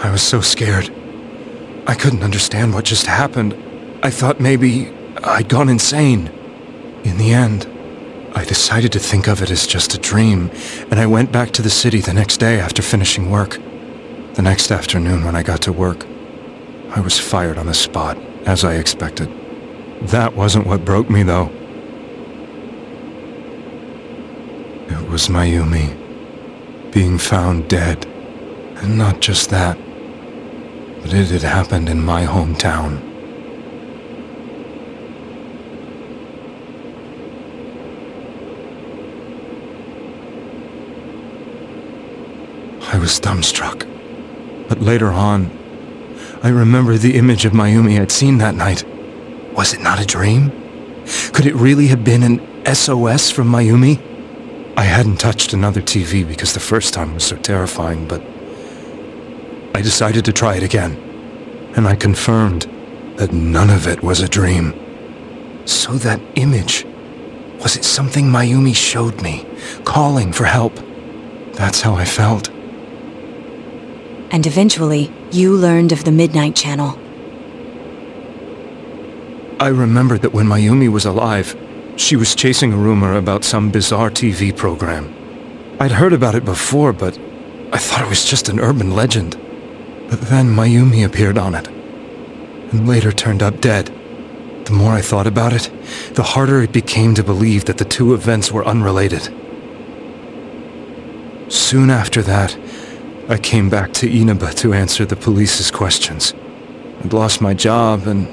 I was so scared. I couldn't understand what just happened. I thought maybe I'd gone insane. In the end, I decided to think of it as just a dream, and I went back to the city the next day after finishing work. The next afternoon when I got to work, I was fired on the spot, as I expected. That wasn't what broke me, though. It was Mayumi being found dead. And not just that, but it had happened in my hometown. I was dumbstruck. But later on, I remember the image of Mayumi I'd seen that night. Was it not a dream? Could it really have been an SOS from Mayumi? I hadn't touched another TV because the first time was so terrifying, but I decided to try it again, and I confirmed that none of it was a dream. So that image, was it something Mayumi showed me, calling for help? That's how I felt. And eventually, you learned of the Midnight Channel. I remembered that when Mayumi was alive, she was chasing a rumor about some bizarre TV program. I'd heard about it before, but I thought it was just an urban legend. But then Mayumi appeared on it, and later turned up dead. The more I thought about it, the harder it became to believe that the two events were unrelated. Soon after that, I came back to Inaba to answer the police's questions. I'd lost my job, and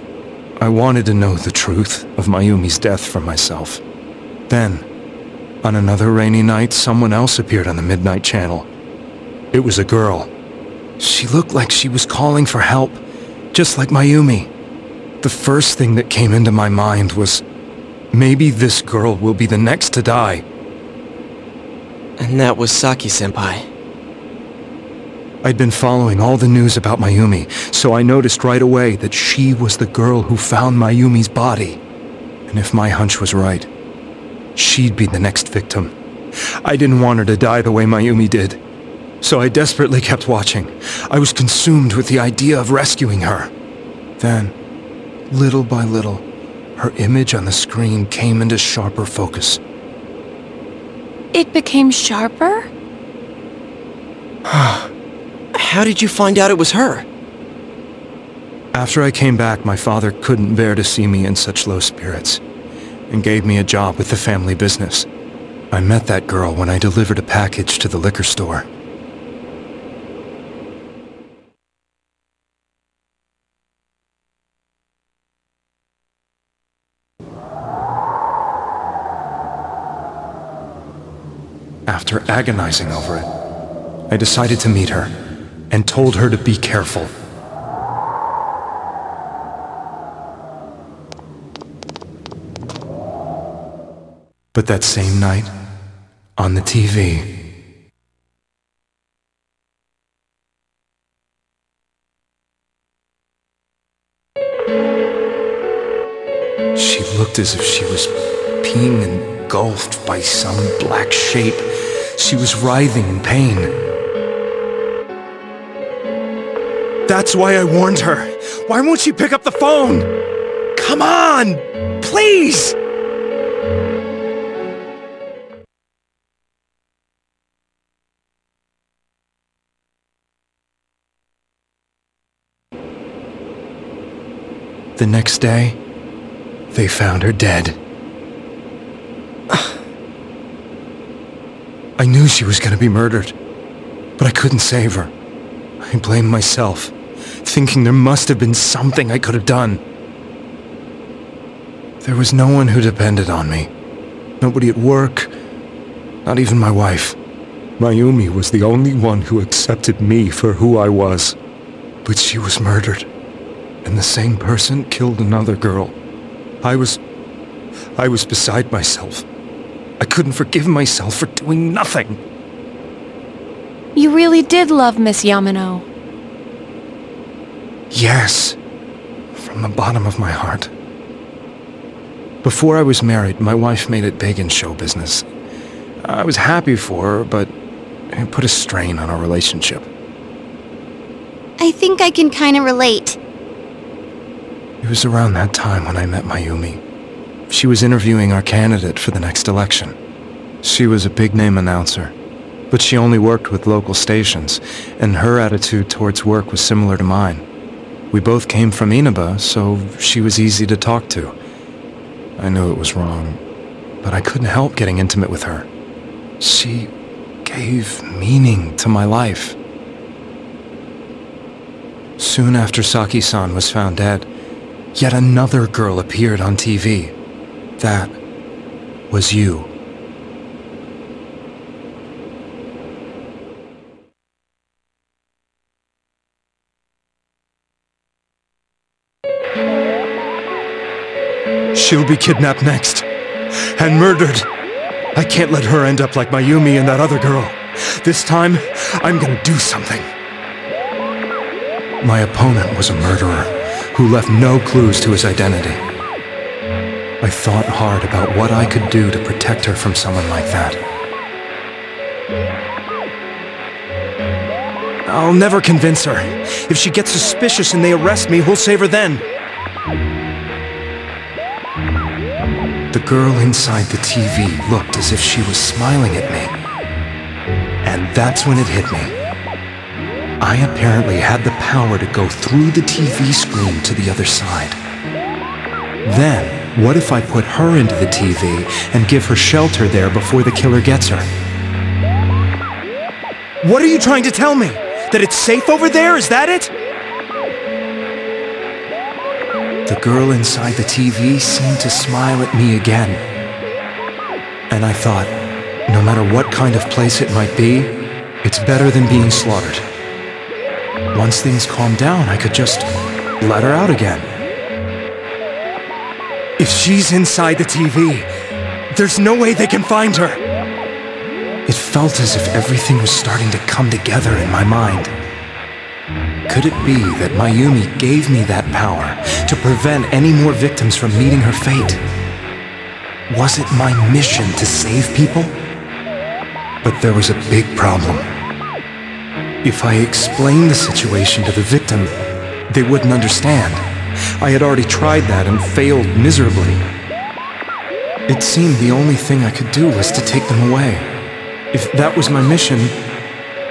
I wanted to know the truth of Mayumi's death for myself. Then, on another rainy night, someone else appeared on the Midnight Channel. It was a girl. She looked like she was calling for help, just like Mayumi. The first thing that came into my mind was, maybe this girl will be the next to die. And that was Saki-senpai. I'd been following all the news about Mayumi, so I noticed right away that she was the girl who found Mayumi's body. And if my hunch was right, she'd be the next victim. I didn't want her to die the way Mayumi did, so I desperately kept watching. I was consumed with the idea of rescuing her. Then, little by little, her image on the screen came into sharper focus. It became sharper? How did you find out it was her? After I came back, my father couldn't bear to see me in such low spirits, and gave me a job with the family business. I met that girl when I delivered a package to the liquor store. After agonizing over it, I decided to meet her, and told her to be careful. But that same night, on the TV, she looked as if she was being engulfed by some black shape. She was writhing in pain. That's why I warned her. Why won't she pick up the phone? Come on! Please! The next day, they found her dead. I knew she was going to be murdered, but I couldn't save her. I blamed myself, thinking there must have been something I could have done. There was no one who depended on me. Nobody at work, not even my wife. Mayumi was the only one who accepted me for who I was. But she was murdered, and the same person killed another girl. I was beside myself. I couldn't forgive myself for doing nothing. You really did love Miss Yamano. Yes, from the bottom of my heart. Before I was married, my wife made it big in show business. I was happy for her, but it put a strain on our relationship. I think I can kinda relate. It was around that time when I met Mayumi. She was interviewing our candidate for the next election. She was a big-name announcer, but she only worked with local stations, and her attitude towards work was similar to mine. We both came from Inaba, so she was easy to talk to. I knew it was wrong, but I couldn't help getting intimate with her. She gave meaning to my life. Soon after Saki-san was found dead, yet another girl appeared on TV. That was you. She'll be kidnapped next, and murdered. I can't let her end up like Mayumi and that other girl. This time, I'm gonna do something. My opponent was a murderer who left no clues to his identity. I thought hard about what I could do to protect her from someone like that. I'll never convince her. If she gets suspicious and they arrest me, we'll save her then. The girl inside the TV looked as if she was smiling at me. And that's when it hit me. I apparently had the power to go through the TV screen to the other side. Then, what if I put her into the TV and give her shelter there before the killer gets her? What are you trying to tell me? That it's safe over there? Is that it? The girl inside the TV seemed to smile at me again. And I thought, no matter what kind of place it might be, it's better than being slaughtered. Once things calmed down, I could just let her out again. If she's inside the TV, there's no way they can find her. It felt as if everything was starting to come together in my mind. Could it be that Mayumi gave me that power to prevent any more victims from meeting her fate? Was it my mission to save people? But there was a big problem. If I explained the situation to the victim, they wouldn't understand. I had already tried that and failed miserably. It seemed the only thing I could do was to take them away. If that was my mission,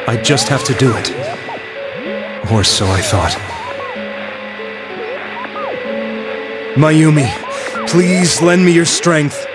I'd just have to do it. Or so I thought. Mayumi, please lend me your strength.